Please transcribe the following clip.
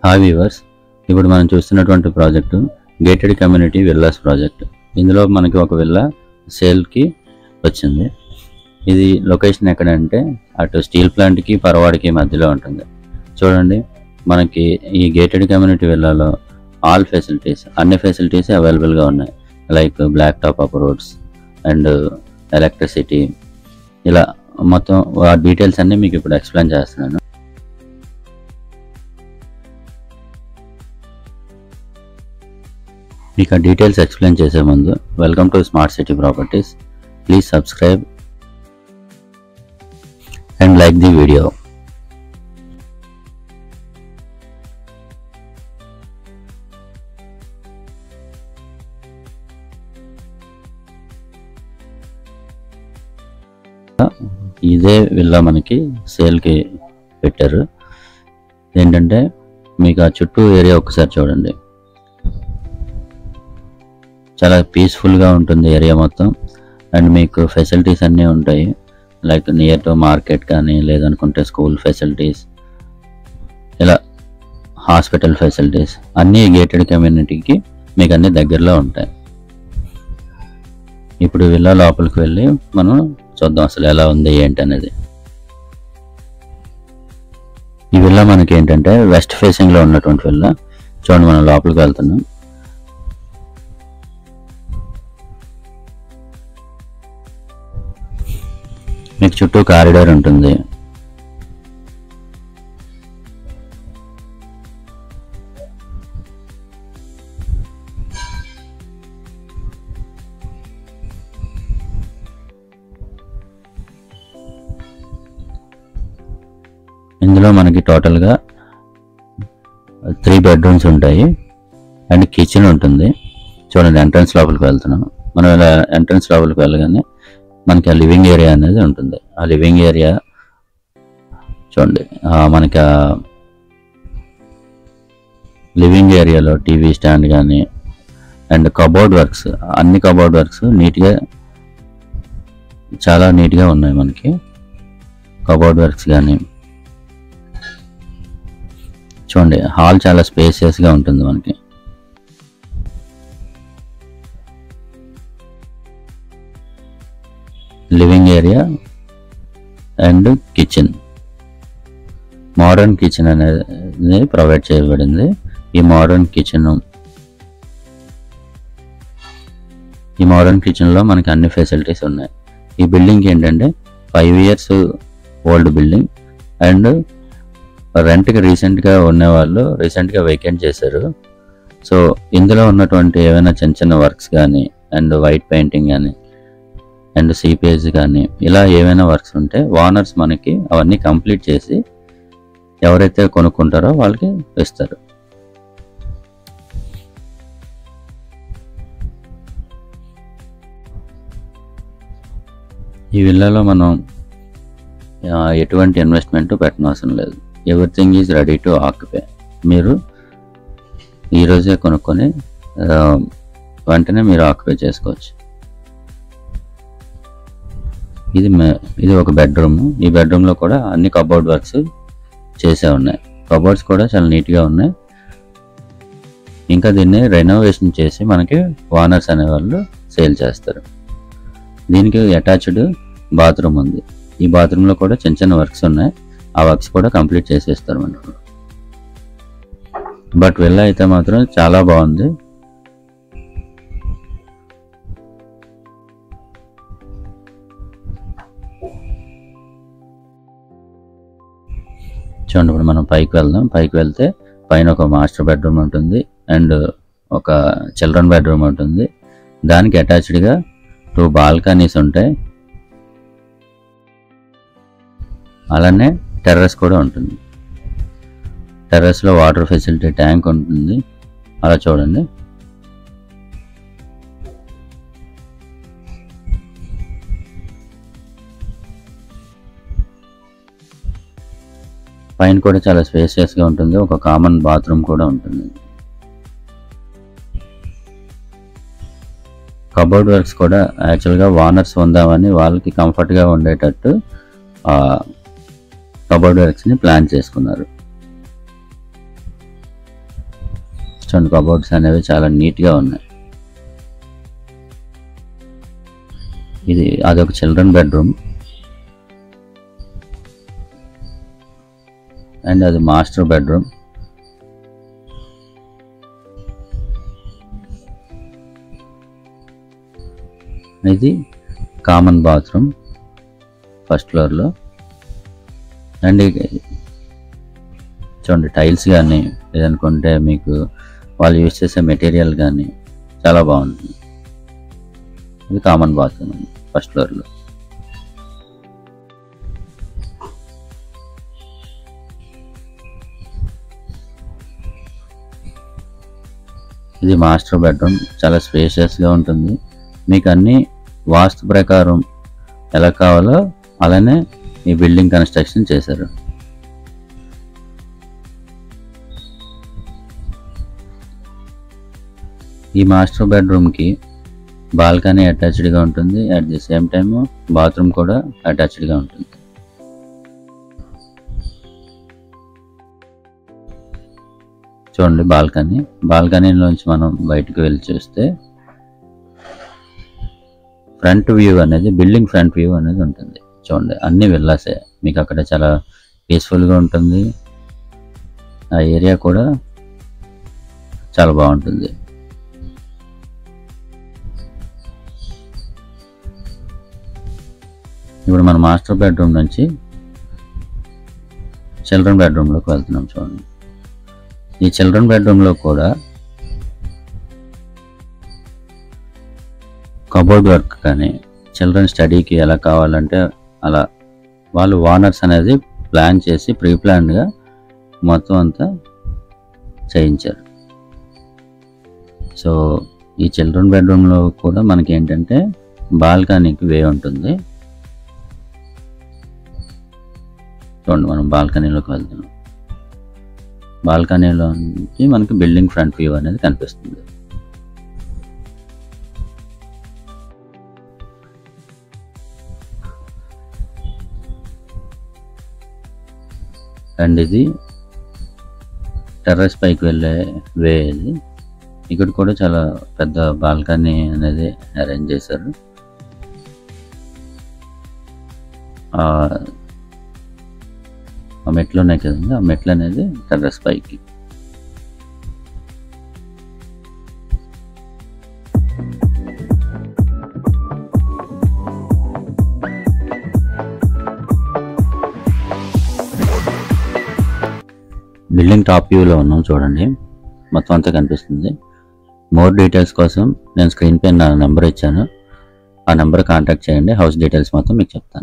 Hi viewers, ఇప్పుడు మనం చూస్తున్నటువంటి project gated community villas project. ఇందులో మనకి ఒక విల్లా సేల్కి వచ్చింది. ఇది లొకేషన్ ఎక్కడంటే అటు స్టీల్ ప్లాంట్కి పరవాడికి మధ్యలో ఉంటుంది. చూడండి, మనకి ఈ గేటెడ్ కమ్యూనిటీ విల్లాలో ఆల్ ఫెసిలిటీస్, అన్ని ఫెసిలిటీస్ అవైలబుల్గా ఉన్నాయి. Like black top up roads and electricity, ఇలా మొత్తం ఆ డీటెయిల్స్ అన్నీ మీకు ఇప్పుడు ఎక్స్ప్లెయిన్ చేస్తున్నాను. మీకు ఆ డీటెయిల్స్ ఎక్స్ప్లెయిన్ చేసే ముందు, welcome to smart city properties. Please subscribe and like the video. ఇదే విల్లా మనకి సేల్కి పెట్టారు. ఏంటంటే మీకు ఆ చుట్టూ ఏరియా ఒకసారి చూడండి, చాలా పీస్ఫుల్గా ఉంటుంది ఏరియా మొత్తం. అండ్ మీకు ఫెసిలిటీస్ అన్నీ ఉంటాయి, లైక్ నియర్ టు మార్కెట్ కానీ, లేదనుకుంటే స్కూల్ ఫెసిలిటీస్, ఇలా హాస్పిటల్ ఫెసిలిటీస్ అన్నీ గేటెడ్ కమ్యూనిటీకి మీకు అన్నీ దగ్గరలో ఉంటాయి. ఇప్పుడు విల్లా లోపలికి వెళ్ళి మనం చూద్దాం అసలు ఎలా ఉంది ఏంటి అనేది. ఈ విల్లా మనకి ఏంటంటే వెస్ట్ ఫేసింగ్లో ఉన్నటువంటి విల్లా. చూడండి, మనం లోపలికి వెళ్తున్నాం. మీకు చుట్టూ కారిడార్ ఉంటుంది. ఇందులో మనకి టోటల్గా 3 బెడ్రూమ్స్ ఉంటాయి అండ్ కిచెన్ ఉంటుంది. చూడండి, ఎంట్రన్స్ లోపలికి వెళ్తున్నాం. మనం ఇలా ఎంట్రన్స్ లోపలికి వెళ్ళగానే మనకి ఆ లివింగ్ ఏరియా అనేది ఉంటుంది. ఆ లివింగ్ ఏరియా చూడండి, మనకి ఆ లివింగ్ ఏరియాలో టీవీ స్టాండ్ కానీ అండ్ కబోర్డ్ వర్క్స్, అన్ని కబోర్డ్ వర్క్స్ నీట్గా, చాలా నీట్గా ఉన్నాయి. మనకి కబోర్డ్ వర్క్స్ కానీ చూడండి, హాల్ చాలా స్పేసియస్గా ఉంటుంది మనకి. Living area and kitchen, modern kitchen అనేది ప్రొవైడ్ చేయబడింది. ఈ మోడర్న్ కిచెన్లో మనకి అన్ని ఫెసిలిటీస్ ఉన్నాయి. ఈ బిల్డింగ్ ఏంటంటే 5 years ఓల్డ్ బిల్డింగ్ అండ్ రెంట్కి రీసెంట్గా ఉన్నవాళ్ళు రీసెంట్గా వేకెంట్ చేశారు. సో ఇందులో ఉన్నటువంటి ఏమైనా చిన్న చిన్న వర్క్స్ కానీ అండ్ వైట్ పెయింటింగ్ కానీ అండ్ సిపిఎస్ కానీ ఇలా ఏమైనా వర్క్స్ ఉంటే ఓనర్స్ మనకి అవన్నీ కంప్లీట్ చేసి ఎవరైతే కొనుక్కుంటారో వాళ్ళకి ఇస్తారు. ఈ విల్లాలో మనం ఎటువంటి ఇన్వెస్ట్మెంట్ పెట్టనవసరం లేదు. Everything is ready to occupy. మీరు ఈరోజే కొనుక్కొని వెంటనే మీరు ఆక్యుపై చేసుకోవచ్చు. ఇది ఒక బెడ్రూమ్. ఈ బెడ్రూమ్లో కూడా అన్ని కబోర్డ్ వర్క్స్ చేసే ఉన్నాయి. కబోర్డ్స్ కూడా చాలా నీట్గా ఉన్నాయి. ఇంకా దీన్ని రెనోవేషన్ చేసి మనకి ఓనర్స్ అనేవాళ్ళు సేల్ చేస్తారు. దీనికి అటాచ్డ్ బాత్రూమ్ ఉంది. ఈ బాత్రూంలో కూడా చిన్న చిన్న వర్క్స్ ఉన్నాయి. ఆ వర్క్స్ కూడా కంప్లీట్ చేసేస్తారు మనకి. బట్ విల్లా అయితే మాత్రం చాలా బాగుంది. చూడండి, ఇప్పుడు మనం పైకి వెళ్దాం. పైకి వెళ్తే పైన ఒక మాస్టర్ బెడ్రూమ్ ఉంటుంది అండ్ ఒక చిల్డ్రన్ బెడ్రూమ్ ఉంటుంది. దానికి అటాచ్డ్గా 2 బాల్కనీస్ ఉంటాయి. అలానే టెర్రస్ కూడా ఉంటుంది. టెర్రస్లో వాటర్ ఫెసిలిటీ ట్యాంక్ ఉంటుంది. అలా చూడండి, పైన కూడా చాలా స్పేసియస్గా ఉంటుంది. ఒక కామన్ బాత్రూమ్ కూడా ఉంటుంది. కబోర్డ్ వర్క్స్ కూడా యాక్చువల్గా ఓనర్స్ ఉందామని వాళ్ళకి కంఫర్ట్గా ఉండేటట్టు కబోర్డ్ వర్క్స్ని ప్లాన్ చేసుకున్నారు. చూడండి కబోర్డ్స్ అనేవి చాలా నీట్గా ఉన్నాయి. ఇది అదొక చిల్డ్రన్ బెడ్రూమ్ అండ్ అది మాస్టర్ బెడ్రూమ్. ఇది కామన్ బాత్రూమ్ ఫస్ట్ ఫ్లోర్లో. అండ్ చూడండి టైల్స్ కానీ లేదనుకుంటే మీకు వాళ్ళు యూజ్ చేసే మెటీరియల్ కానీ చాలా బాగుంటుంది. ఇది కామన్ బాత్రూమ్ ఫస్ట్ ఫ్లోర్లో. ఇది మాస్టర్ బెడ్రూమ్, చాలా స్పేషియస్గా ఉంటుంది. మీకు అన్ని వాస్తు ప్రకారం ఎలా కావాలో అలానే ఈ బిల్డింగ్ కన్స్ట్రక్షన్ చేశారు. ఈ మాస్టర్ బెడ్రూమ్కి బాల్కనీ అటాచ్డ్గా ఉంటుంది. At the same time bathroom కూడా అటాచ్డ్గా ఉంటుంది. చూడండి బాల్కనీలోంచి మనం బయటకు వెళ్ళి చూస్తే ఫ్రంట్ వ్యూ అనేది, బిల్డింగ్ ఫ్రంట్ వ్యూ అనేది ఉంటుంది. చూడండి అన్ని విల్లాసే, మీకు అక్కడ చాలా పీస్ఫుల్గా ఉంటుంది. ఆ ఏరియా కూడా చాలా బాగుంటుంది. ఇప్పుడు మన మాస్టర్ బెడ్రూమ్ నుంచి చిల్డ్రన్ బెడ్రూమ్లోకి వెళ్తున్నాం. చూడండి ఈ చిల్డ్రన్ బెడ్రూమ్లో కూడా కబోర్డ్ వర్క్ కానీ చిల్డ్రన్ స్టడీకి ఎలా కావాలంటే అలా వాళ్ళు ఓనర్స్ అనేది ప్లాన్ చేసి ప్రీ ప్లాన్డ్గా మొత్తం అంతా చేయించారు. సో ఈ చిల్డ్రన్ బెడ్రూమ్లో కూడా మనకి ఏంటంటే బాల్కనీకి వే ఉంటుంది. చూడండి మనం బాల్కనీలోకి వెళ్తున్నాం. బాల్కనీలో నుంచి మనకి బిల్డింగ్ ఫ్రంట్ వ్యూ అనేది కనిపిస్తుంది. అండ్ ఇది టెర్రస్ పైకి వెళ్ళే వే. ఇది ఇక్కడ కూడా చాలా పెద్ద బాల్కనీ అనేది అరేంజ్ చేశారు. ఆ మెట్లు ఉన్నాయి కదండి, ఆ మెట్లు అనేది టెర్రస్ పైకి. బిల్డింగ్ టాప్ వ్యూలో ఉన్నాం. చూడండి మొత్తం అంతా కనిపిస్తుంది. మోర్ డీటెయిల్స్ కోసం నేను స్క్రీన్ పైన నా నెంబర్ ఇచ్చాను. ఆ నెంబర్ కాంటాక్ట్ చేయండి. హౌస్ డీటెయిల్స్ మొత్తం మీకు చెప్తాను.